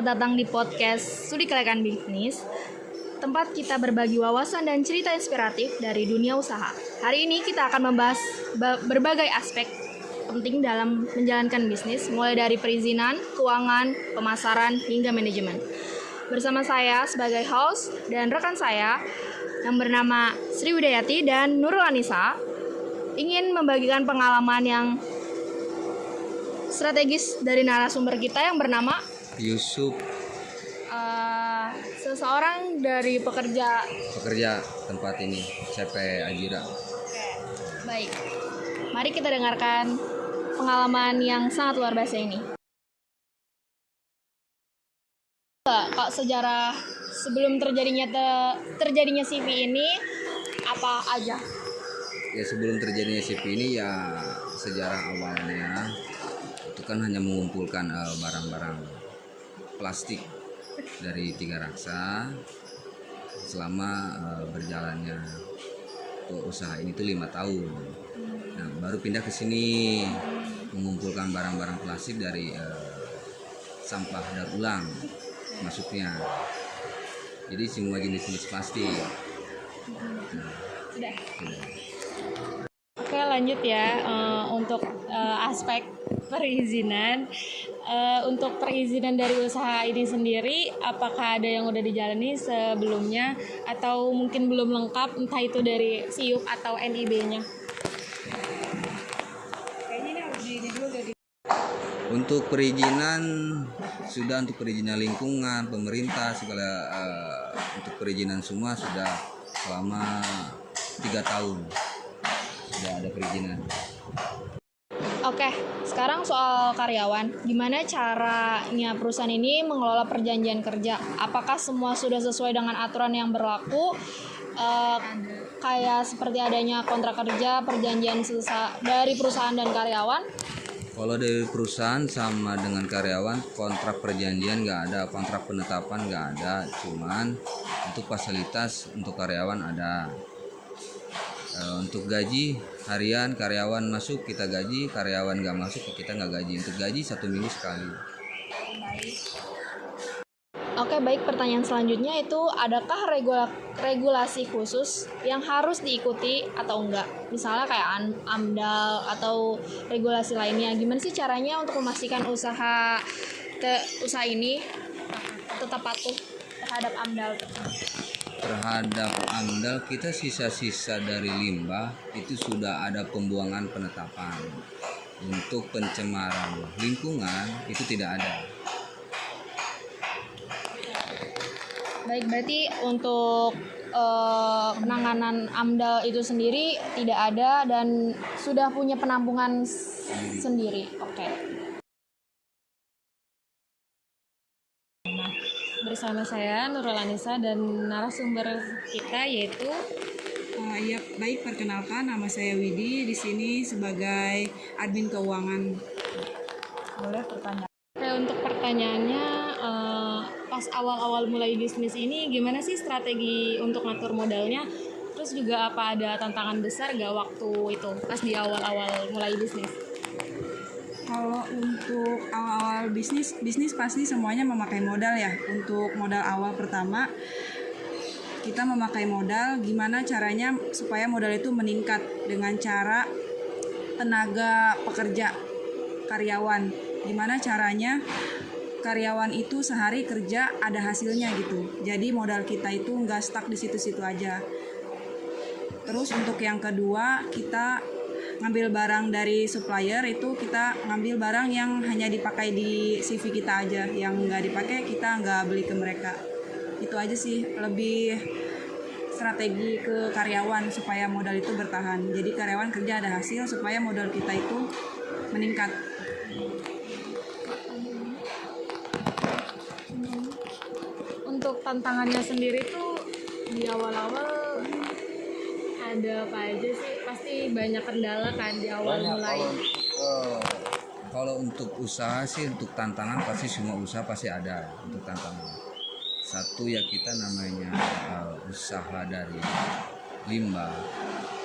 selamat datang di podcast Studi Kelayakan Bisnis, tempat kita berbagi wawasan dan cerita inspiratif dari dunia usaha. Hari ini kita akan membahas berbagai aspek penting dalam menjalankan bisnis, mulai dari perizinan, keuangan, pemasaran, hingga manajemen. Bersama saya sebagai host dan rekan saya yang bernama Sri Widayati dan Nurul Anissa ingin membagikan pengalaman yang strategis dari narasumber kita yang bernama Yusuf, seseorang dari pekerja tempat ini, CP Ajira. Baik, mari kita dengarkan pengalaman yang sangat luar biasa ini. Kak, sejarah sebelum terjadinya CV ini apa aja? Ya, sebelum terjadinya CV ini ya sejarah awalnya itu kan hanya mengumpulkan barang-barang plastik dari Tiga Raksa selama berjalannya usaha ini tuh 5 tahun. Nah, baru pindah ke sini mengumpulkan barang-barang plastik dari sampah daur ulang masuknya. Jadi semua jenis-jenis plastik. Sudah. Oke, lanjut ya untuk aspek perizinan. Untuk perizinan dari usaha ini sendiri, apakah ada yang udah dijalani sebelumnya atau mungkin belum lengkap, entah itu dari SIUP atau NIB-nya? Untuk perizinan sudah, untuk perizinan lingkungan, pemerintah segala, untuk perizinan semua sudah selama 3 tahun sudah ada perizinan. Oke, sekarang soal karyawan. Gimana caranya perusahaan ini mengelola perjanjian kerja? Apakah semua sudah sesuai dengan aturan yang berlaku? Kayak seperti adanya kontrak kerja, perjanjian dari perusahaan dan karyawan? Kalau dari perusahaan sama dengan karyawan, kontrak perjanjian nggak ada, kontrak penetapan nggak ada. Cuman untuk fasilitas untuk karyawan ada. Untuk gaji harian, karyawan masuk kita gaji, karyawan nggak masuk kita nggak gaji. Untuk gaji 1 minggu sekali. Oke, baik. Pertanyaan selanjutnya itu, adakah regulasi khusus yang harus diikuti atau enggak? Misalnya kayak AMDAL atau regulasi lainnya. Gimana sih caranya untuk memastikan usaha ini tetap patuh terhadap AMDAL? Terhadap AMDAL kita sisa-sisa dari limbah itu sudah ada pembuangan penetapan. Untuk pencemaran lingkungan itu tidak ada. Baik, berarti untuk penanganan AMDAL itu sendiri tidak ada dan sudah punya penampungan sendiri. Oke. Nah, bersama saya Nurul Anissa dan narasumber kita yaitu Ya, baik, perkenalkan, nama saya Widi, di sini sebagai admin keuangan. Boleh pertanyaan. Oke, untuk pertanyaannya, pas awal-awal mulai bisnis ini gimana sih strategi untuk ngatur modalnya? Terus juga apa ada tantangan besar gak waktu itu pas di awal-awal mulai bisnis? Kalau untuk awal-awal bisnis pasti semuanya memakai modal ya. Untuk modal awal pertama kita memakai modal, gimana caranya supaya modal itu meningkat dengan cara tenaga pekerja, karyawan. Gimana caranya karyawan itu sehari kerja ada hasilnya gitu. Jadi modal kita itu nggak stuck di situ-situ aja. Terus untuk yang kedua, kita ngambil barang dari supplier, itu kita ngambil barang yang hanya dipakai di CV kita aja, yang nggak dipakai kita nggak beli ke mereka. Itu aja sih, lebih strategi ke karyawan supaya modal itu bertahan. Jadi karyawan kerja ada hasil supaya modal kita itu meningkat. Untuk tantangannya sendiri tuh di awal-awal ada apa aja sih? Pasti banyak kendala kan di awal mulai. Kalau untuk usaha sih, untuk tantangan pasti semua usaha pasti ada untuk tantangan. Satu ya, kita namanya usaha dari limbah,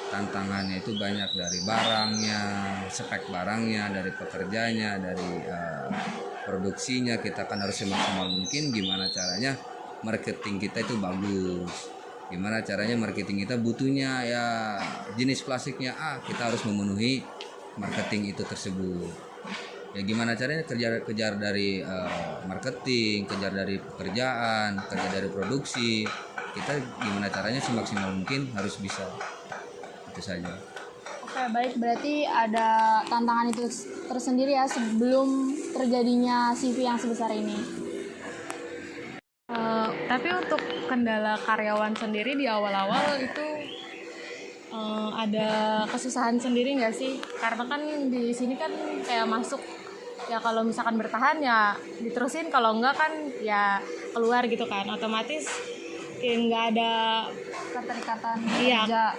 tantangannya itu banyak, dari barangnya, spek barangnya, dari pekerjanya, dari produksinya kita kan harus semaksimal mungkin. Gimana caranya marketing kita itu bagus, gimana caranya marketing kita butuhnya ya jenis plastiknya kita harus memenuhi marketing itu tersebut. Ya gimana caranya kejar dari marketing, kejar dari pekerjaan, kejar dari produksi, kita gimana caranya semaksimal mungkin harus bisa. Itu saja. Oke, baik. Berarti ada tantangan itu tersendiri ya sebelum terjadinya CV yang sebesar ini. Tapi untuk kendala karyawan sendiri di awal-awal itu ada kesusahan sendiri nggak sih? Karena kan di sini kan kayak masuk ya, kalau misalkan bertahan ya diterusin, kalau enggak kan ya keluar gitu kan, otomatis nggak ada keterikatan kerja.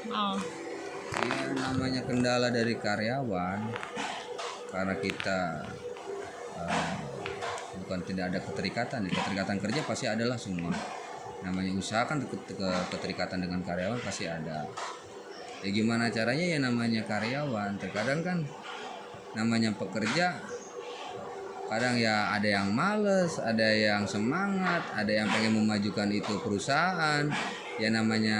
Ya namanya kendala dari karyawan, karena kita bukan tidak ada keterikatan kerja pasti adalah semua. Namanya usaha kan keterikatan dengan karyawan pasti ada. Ya gimana caranya ya namanya karyawan, terkadang kan namanya pekerja, kadang ya ada yang males, ada yang semangat, ada yang pengen memajukan itu perusahaan. Ya namanya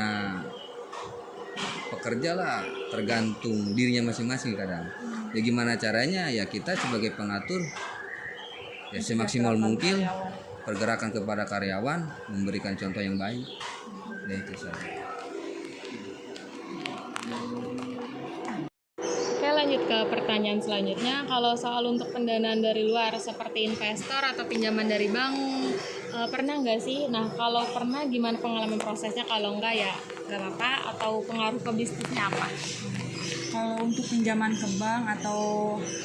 pekerja lah, tergantung dirinya masing-masing kadang. Ya gimana caranya ya kita sebagai pengatur ya semaksimal mungkin pergerakan kepada karyawan, memberikan contoh yang baik. Ya itu saja. Oke, lanjut ke pertanyaan selanjutnya. Kalau soal untuk pendanaan dari luar seperti investor atau pinjaman dari bank, pernah nggak sih? Nah, kalau pernah gimana pengalaman prosesnya? Kalau enggak ya nggak apa-apa, atau pengaruh ke bisnisnya apa? Kalau untuk pinjaman ke bank atau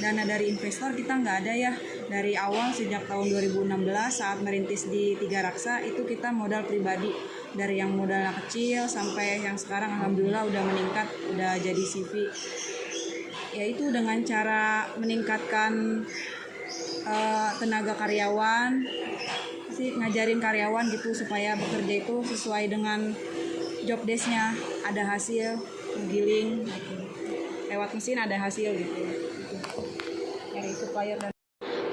dana dari investor kita nggak ada ya. Dari awal sejak tahun 2016 saat merintis di Tiga Raksa itu kita modal pribadi, dari yang modalnya kecil sampai yang sekarang alhamdulillah udah meningkat, udah jadi CV. Yaitu dengan cara meningkatkan tenaga karyawan, ngajarin karyawan gitu supaya bekerja itu sesuai dengan job desk-nya, ada hasil giling gitu. Lewat mesin ada hasil gitu. Dari supplier dan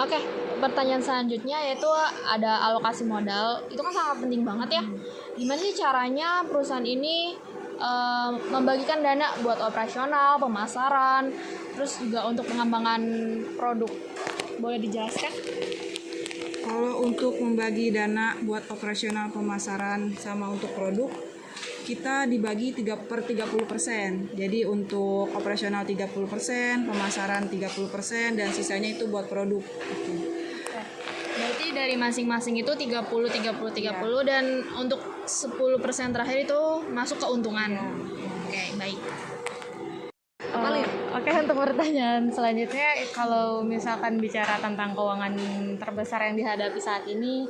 Oke, pertanyaan selanjutnya yaitu ada alokasi modal. Itu kan sangat penting banget ya. Gimana sih caranya perusahaan ini membagikan dana buat operasional, pemasaran, terus juga untuk pengembangan produk? Boleh dijelaskan? kalau untuk membagi dana buat operasional, pemasaran sama untuk produk, kita dibagi 3/30%. Jadi untuk operasional 30%, pemasaran 30%, dan sisanya itu buat produk. Berarti dari masing-masing itu 30, 30, 30, dan untuk 10% terakhir itu masuk keuntungan. Oke, baik. Oke, untuk pertanyaan selanjutnya, kalau misalkan bicara tentang keuangan terbesar yang dihadapi saat ini,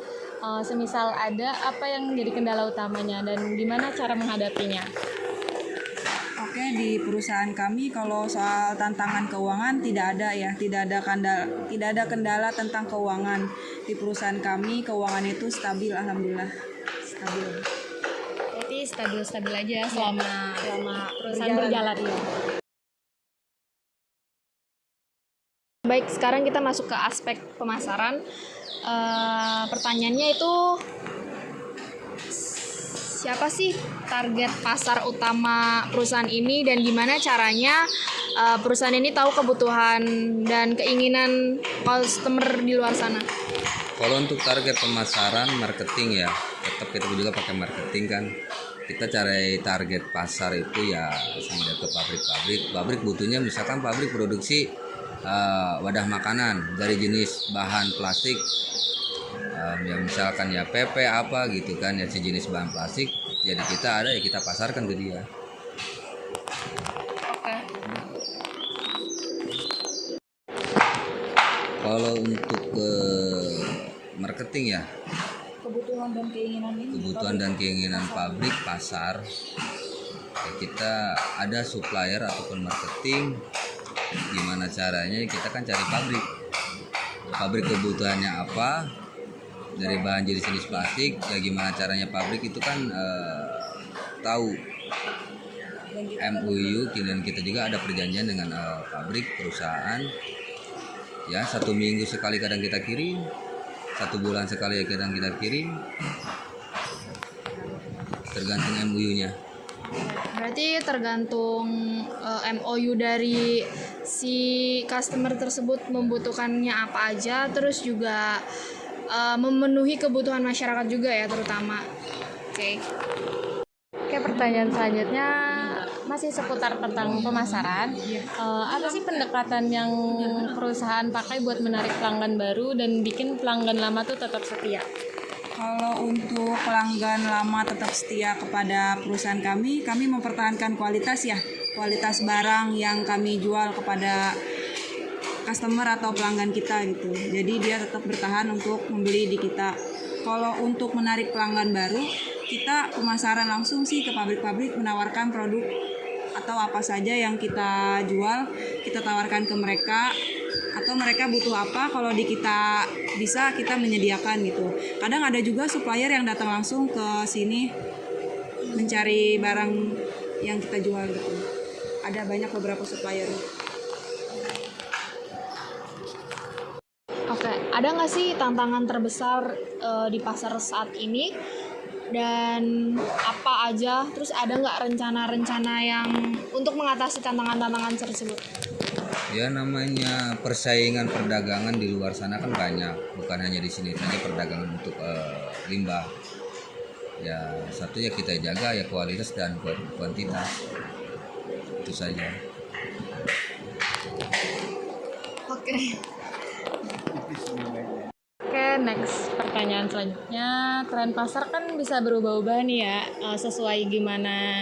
semisal ada, apa yang jadi kendala utamanya dan gimana cara menghadapinya? Oke, di perusahaan kami kalau soal tantangan keuangan tidak ada ya, tidak ada kendala tentang keuangan. Di perusahaan kami keuangan itu stabil, alhamdulillah stabil. Berarti stabil-stabil aja selama perusahaan berjalan. Baik, sekarang kita masuk ke aspek pemasaran. Pertanyaannya itu, siapa sih target pasar utama perusahaan ini dan gimana caranya perusahaan ini tahu kebutuhan dan keinginan customer di luar sana? Kalau untuk target pemasaran marketing ya tetap kita juga pakai marketing kan. Kita cari target pasar itu ya sama ke pabrik butuhnya, misalkan pabrik produksi wadah makanan dari jenis bahan plastik, ya misalkan ya PP apa gitu kan ya sejenis bahan plastik, jadi kita ada ya kita pasarkan ke dia. Oke. Kalau untuk marketing ya kebutuhan dan keinginan pabrik pasar ya, kita ada supplier ataupun marketing. Gimana caranya kita kan cari pabrik kebutuhannya apa dari bahan jenis plastik, ya gimana caranya pabrik itu kan tahu MOU, dan kita juga ada perjanjian dengan pabrik perusahaan Ya 1 minggu sekali kadang kita kirim, 1 bulan sekali kadang kita kirim, tergantung MOU-nya. Berarti tergantung MOU dari si customer tersebut membutuhkannya apa aja, terus juga memenuhi kebutuhan masyarakat juga ya terutama. Oke. Oke, pertanyaan selanjutnya masih seputar tentang pemasaran. Apa sih pendekatan yang perusahaan pakai buat menarik pelanggan baru dan bikin pelanggan lama tuh tetap setia? Kalau untuk pelanggan lama tetap setia kepada perusahaan kami mempertahankan kualitas ya, kualitas barang yang kami jual kepada customer atau pelanggan kita gitu. Jadi dia tetap bertahan untuk membeli di kita. Kalau untuk menarik pelanggan baru, kita pemasaran langsung sih ke pabrik-pabrik, menawarkan produk atau apa saja yang kita jual, kita tawarkan ke mereka, atau mereka butuh apa, kalau di kita bisa kita menyediakan gitu. Kadang ada juga supplier yang datang langsung ke sini mencari barang yang kita jual gitu. Ada banyak beberapa supplier. Oke, ada nggak sih tantangan terbesar di pasar saat ini? Dan apa aja? Terus ada nggak rencana-rencana yang untuk mengatasi tantangan-tantangan tersebut? Ya namanya persaingan perdagangan di luar sana kan banyak, bukan hanya di sini saja perdagangan untuk limbah. Ya satu ya kita jaga ya kualitas dan kuantitas, itu saja. Oke. Oke, next pertanyaan selanjutnya. Tren pasar kan bisa berubah-ubah nih ya, sesuai gimana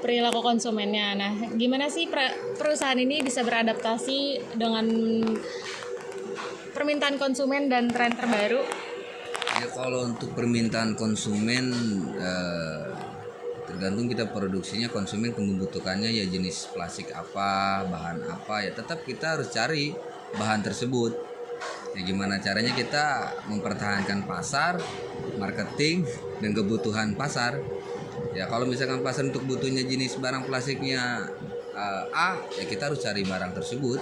perilaku konsumennya. Nah, gimana sih perusahaan ini bisa beradaptasi dengan permintaan konsumen dan tren terbaru? Ya kalau untuk permintaan konsumen tergantung kita produksinya, konsumen membutuhkannya ya jenis plastik apa, bahan apa, ya tetap kita harus cari bahan tersebut. Ya gimana caranya kita mempertahankan pasar, marketing, dan kebutuhan pasar. Ya kalau misalkan pasar untuk butuhnya jenis barang plastiknya A, ya kita harus cari barang tersebut.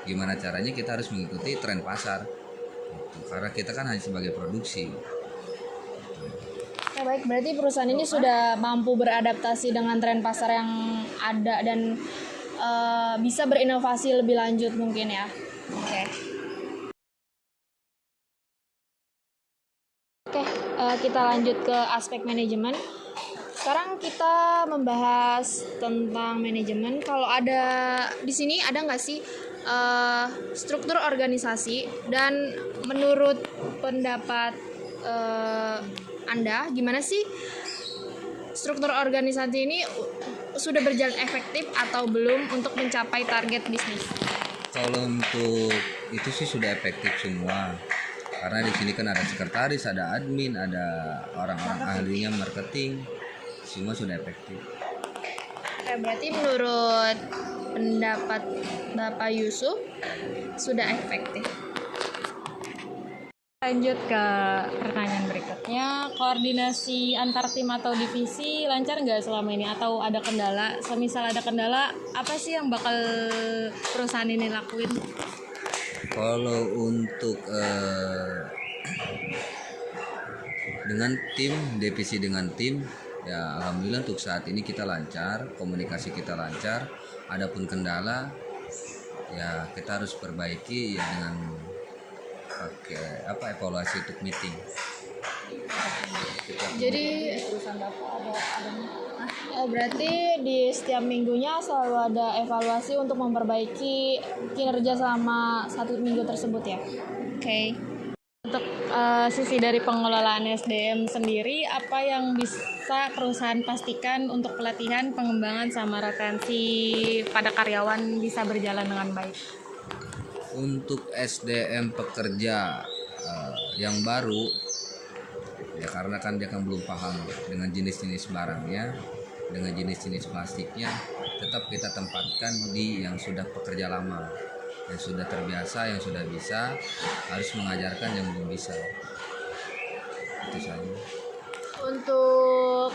Gimana caranya kita harus mengikuti tren pasar. Karena kita kan hanya sebagai produksi. Ya, baik, berarti perusahaan ini sudah mampu beradaptasi dengan tren pasar yang ada dan bisa berinovasi lebih lanjut mungkin ya. Oke. Oke, kita lanjut ke aspek manajemen. Sekarang kita membahas tentang manajemen. Kalau ada di sini ada nggak sih struktur organisasi, dan menurut pendapat Anda gimana sih struktur organisasi ini sudah berjalan efektif atau belum untuk mencapai target bisnis? Kalau untuk itu sih sudah efektif semua. Karena di sini kan ada sekretaris, ada admin, ada orang-orang ahlinya marketing, semua sudah efektif. Oke, berarti menurut pendapat Bapak Yusuf sudah efektif. Lanjut ke pertanyaan berikutnya, koordinasi antar tim atau divisi lancar nggak selama ini atau ada kendala? Semisal ada kendala, apa sih yang bakal perusahaan ini lakuin? Kalau untuk dengan tim, divisi dengan tim, ya alhamdulillah untuk saat ini kita lancar, komunikasi kita lancar. Adapun kendala, ya kita harus perbaiki ya dengan pakai evaluasi untuk meeting. Jadi berarti di setiap minggunya selalu ada evaluasi untuk memperbaiki kinerja selama 1 minggu tersebut ya. Oke. Untuk sisi dari pengelolaan SDM sendiri, apa yang bisa perusahaan pastikan untuk pelatihan, pengembangan, sama retensi pada karyawan bisa berjalan dengan baik? Untuk SDM pekerja yang baru, ya karena kan dia kan belum paham dengan jenis-jenis barangnya, dengan jenis-jenis plastiknya, tetap kita tempatkan di yang sudah pekerja lama, yang sudah terbiasa, yang sudah bisa, harus mengajarkan yang belum bisa. Itu saja. Untuk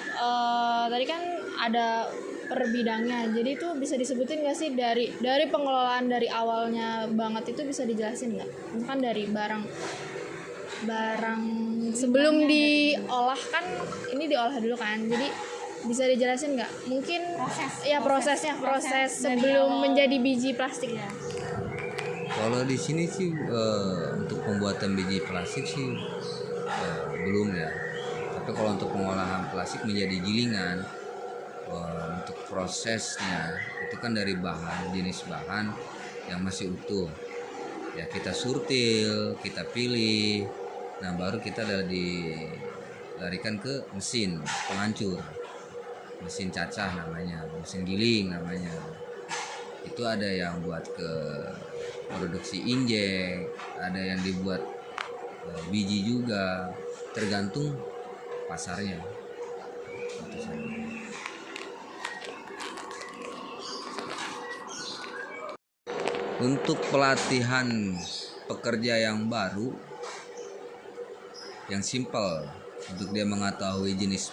tadi kan ada per bidangnya. Jadi itu bisa disebutin nggak sih dari pengelolaan dari awalnya banget itu bisa dijelasin nggak? Misalkan dari barang sebelum diolah kan ini diolah dulu kan. Jadi bisa dijelasin nggak? Mungkin proses sebelum menjadi biji plastik ya. Kalau di sini sih untuk pembuatan biji plastik sih belum ya. Tapi kalau untuk pengolahan plastik menjadi gilingan, untuk prosesnya itu kan dari jenis bahan yang masih utuh. Ya kita surtil, kita pilih, nah baru kita dilarikan ke mesin penghancur, mesin cacah namanya, mesin giling namanya. Itu ada yang buat ke produksi injek, ada yang dibuat biji juga, tergantung pasarnya. Itu saja. Untuk pelatihan pekerja yang baru, yang simpel, untuk dia mengetahui jenis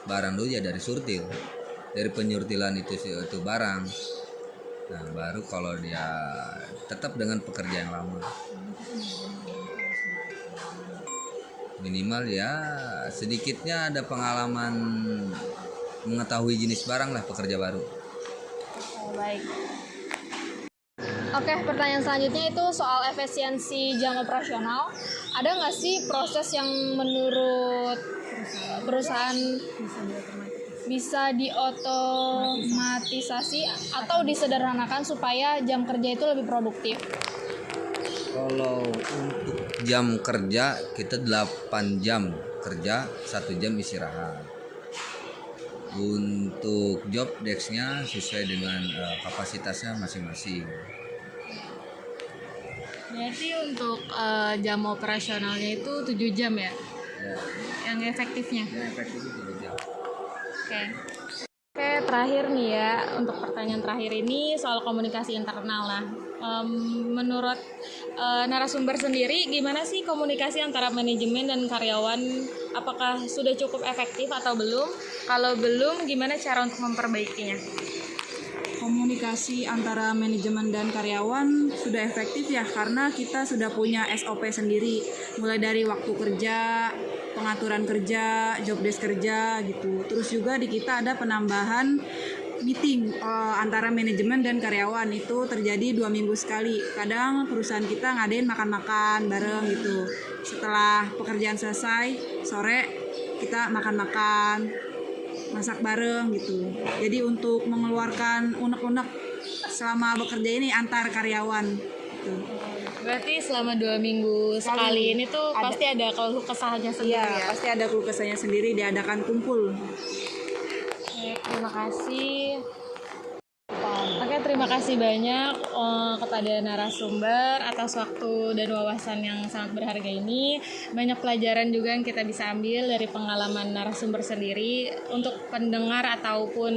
barang dulu ya dari surtil, dari penyurtilan itu barang. Nah baru kalau dia tetap dengan pekerja yang lama, minimal ya sedikitnya ada pengalaman mengetahui jenis barang lah pekerja baru. Baik. Oke, pertanyaan selanjutnya itu soal efisiensi jam operasional. Ada nggak sih proses yang menurut perusahaan bisa diotomatisasi atau disederhanakan supaya jam kerja itu lebih produktif? Kalau untuk jam kerja kita 8 jam kerja, 1 jam istirahat. Untuk job desk-nya sesuai dengan kapasitasnya masing-masing. Berarti untuk jam operasionalnya itu 7 jam ya? Ya, Yang efektifnya? yang efektif itu 7 jam. Oke, terakhir nih ya, untuk pertanyaan terakhir ini soal komunikasi internal lah. Menurut narasumber sendiri, gimana sih komunikasi antara manajemen dan karyawan? Apakah sudah cukup efektif atau belum? Kalau belum, gimana cara untuk memperbaikinya? Komunikasi antara manajemen dan karyawan sudah efektif ya, karena kita sudah punya SOP sendiri, mulai dari waktu kerja, pengaturan kerja, job desk kerja gitu. Terus juga di kita ada penambahan meeting antara manajemen dan karyawan, itu terjadi 2 minggu sekali. Kadang perusahaan kita ngadain makan-makan bareng gitu. Setelah pekerjaan selesai sore kita makan-makan, masak bareng gitu. Jadi untuk mengeluarkan unek-unek selama bekerja ini antar karyawan gitu. Berarti selama 2 minggu sekali ini tuh pasti ada keluh kesahnya sendiri Iya, ya? pasti ada keluh kesahnya sendiri, diadakan kumpul. Oke, terima kasih. Oke, terima kasih banyak kepada narasumber atas waktu dan wawasan yang sangat berharga ini. Banyak pelajaran juga yang kita bisa ambil dari pengalaman narasumber sendiri. Untuk pendengar ataupun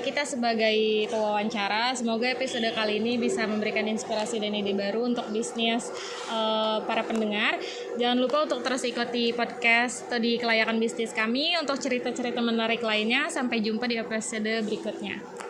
kita sebagai pewawancara, semoga episode kali ini bisa memberikan inspirasi dan ide baru untuk bisnis para pendengar. Jangan lupa untuk terus ikuti podcast Studi Kelayakan Bisnis kami untuk cerita-cerita menarik lainnya. Sampai jumpa di episode berikutnya.